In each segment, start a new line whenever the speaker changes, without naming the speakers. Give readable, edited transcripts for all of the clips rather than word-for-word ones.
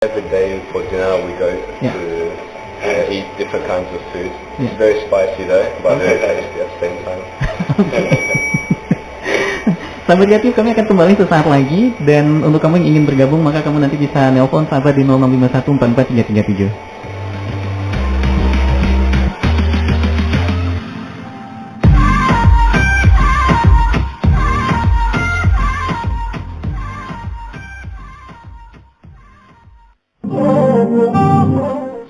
Every day for dinner we go
Yeah.
to eat different kinds of food.
Yeah.
It's very spicy though, but very tasty at the same time.
Sahabat kreatif, kami akan kembali sesaat lagi, dan untuk kamu yang ingin bergabung maka kamu nanti bisa nelpon sahabat di 0651443337.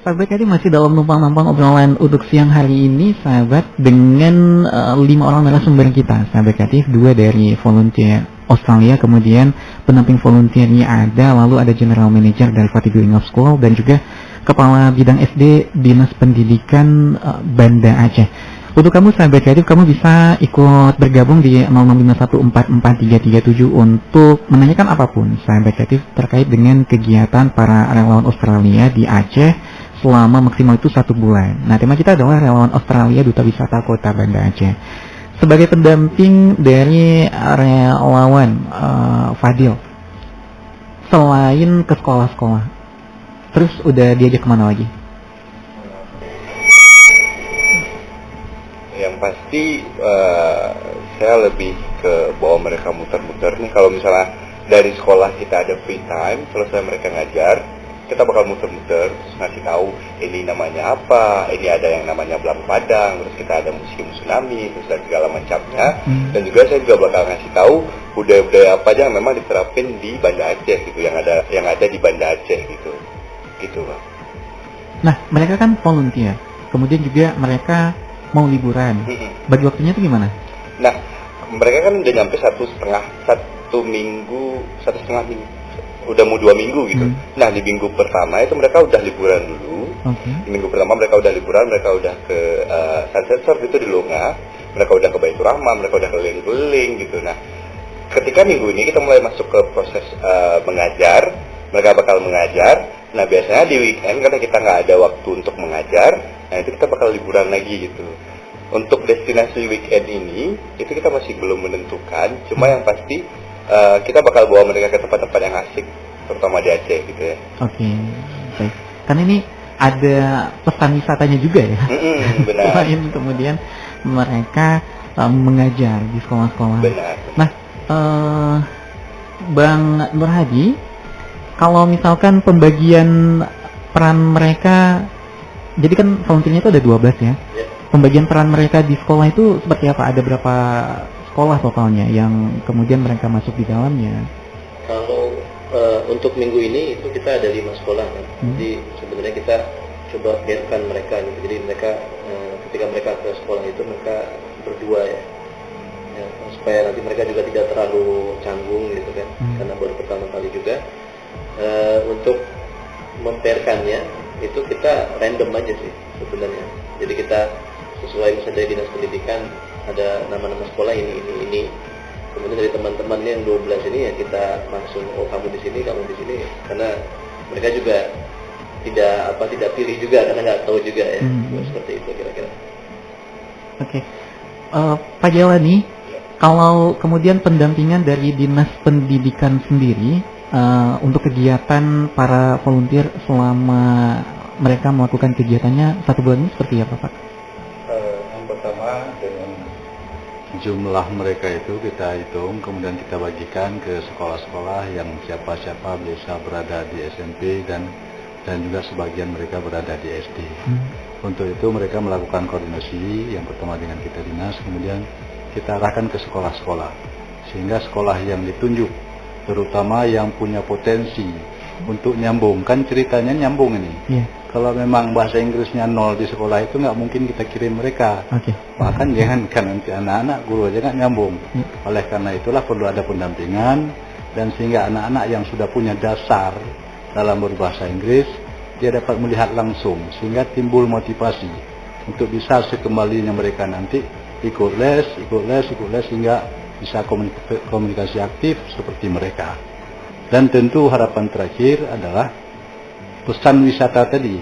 Sahabat kreatif, masih dalam numpang-numpang obrolan untuk siang hari ini, sahabat, dengan 5 orang narasumber kita. Sahabat kreatif, 2 dari volunteer Australia, kemudian pendamping volunteernya ada, lalu ada general manager dari Fatih Building of School, dan juga kepala bidang SD Dinas Pendidikan Banda Aceh. Untuk kamu sahabat kreatif, kamu bisa ikut bergabung di 0651443337 untuk menanyakan apapun sahabat kreatif terkait dengan kegiatan para relawan Australia di Aceh selama maksimal itu 1 bulan. Nah, tema kita adalah relawan Australia Duta Wisata Kota Banda Aceh. Sebagai pendamping dari relawan Fadil, selain ke sekolah-sekolah, terus udah diajak kemana lagi?
Yang pasti saya lebih ke bawa mereka muter-muter nih. Kalau misalnya dari sekolah kita ada free time, selesai mereka ngajar, kita bakal muter-muter, terus ngasih tahu ini namanya apa, ini ada yang namanya Belang Padang, terus kita ada museum tsunami, terus dan segala macamnya. Dan juga saya juga bakal ngasih tahu budaya-budaya apa aja yang memang diterapin di Banda Aceh gitu, yang ada di Banda Aceh gitu Bang.
Nah, mereka kan volunteer, kemudian juga mereka mau liburan. Bagi waktunya itu gimana?
Nah, mereka kan udah nyampe satu setengah minggu, udah mau 2 minggu gitu. Nah, di minggu pertama itu mereka udah liburan dulu. Di minggu pertama mereka udah liburan, mereka udah ke Sunset Surf itu di Lunga, mereka udah ke Baitur Rahman, mereka udah keliling-keliling gitu. Nah, ketika minggu ini kita mulai masuk ke proses mengajar, mereka bakal mengajar. Nah, biasanya di weekend karena kita nggak ada waktu untuk mengajar, nah itu kita bakal liburan lagi gitu. Untuk destinasi weekend ini, itu kita masih belum menentukan, cuma yang pasti kita bakal bawa mereka ke tempat-tempat yang asik, terutama di Aceh gitu ya.
Oke, baik. Karena ini ada pesan wisatanya juga ya.
Benar.
Selain kemudian mereka mengajar di sekolah-sekolah.
Benar.
Nah, Bang Nur Hadi, kalau misalkan pembagian peran mereka, jadi kan volunteernya itu ada 12 ya. Pembagian peran mereka di sekolah itu seperti apa? Ada berapa sekolah totalnya yang kemudian mereka masuk di dalamnya?
Kalau untuk minggu ini itu kita ada 5 sekolah kan. Jadi sebenarnya kita coba biarkan mereka gitu. Jadi mereka ketika mereka ke sekolah itu mereka berdua ya, supaya nanti mereka juga tidak terlalu canggung gitu kan, karena baru pertama kali juga. Untuk memperkannya itu kita random aja sih sebenarnya. Jadi kita sesuai misalnya dinas pendidikan ada nama-nama sekolah ini. Kemudian dari teman-temannya yang 12 ini ya kita langsung, oh kamu di sini, kamu di sini, karena mereka juga tidak pilih juga karena nggak tahu juga ya. Seperti itu kira-kira.
Oke. Pak Jalani, kalau kemudian pendampingan dari dinas pendidikan sendiri untuk kegiatan para volunteer selama mereka melakukan kegiatannya 1 bulan ini seperti apa, Pak?
Yang pertama, dengan jumlah mereka itu kita hitung, kemudian kita bagikan ke sekolah-sekolah yang siapa-siapa bisa berada di SMP dan juga sebagian mereka berada di SD. Untuk itu mereka melakukan koordinasi, yang pertama dengan kita dinas, kemudian kita arahkan ke sekolah-sekolah, sehingga sekolah yang ditunjuk, terutama yang punya potensi untuk nyambung, kan ceritanya nyambung ini. Kalau memang bahasa Inggrisnya 0 di sekolah itu nggak mungkin kita kirim mereka. Bahkan jangankan nanti anak-anak, guru aja nggak nyambung. Oleh karena itulah perlu ada pendampingan, dan sehingga anak-anak yang sudah punya dasar dalam berbahasa Inggris, dia dapat melihat langsung, sehingga timbul motivasi untuk bisa sekembalinya mereka nanti ikut les, sehingga bisa komunikasi aktif seperti mereka. Dan tentu harapan terakhir adalah pesan wisata tadi,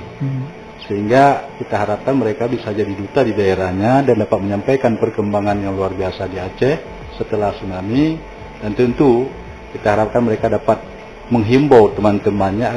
sehingga kita harapkan mereka bisa jadi duta di daerahnya dan dapat menyampaikan perkembangan yang luar biasa di Aceh setelah tsunami. Dan tentu kita harapkan mereka dapat menghimbau teman-temannya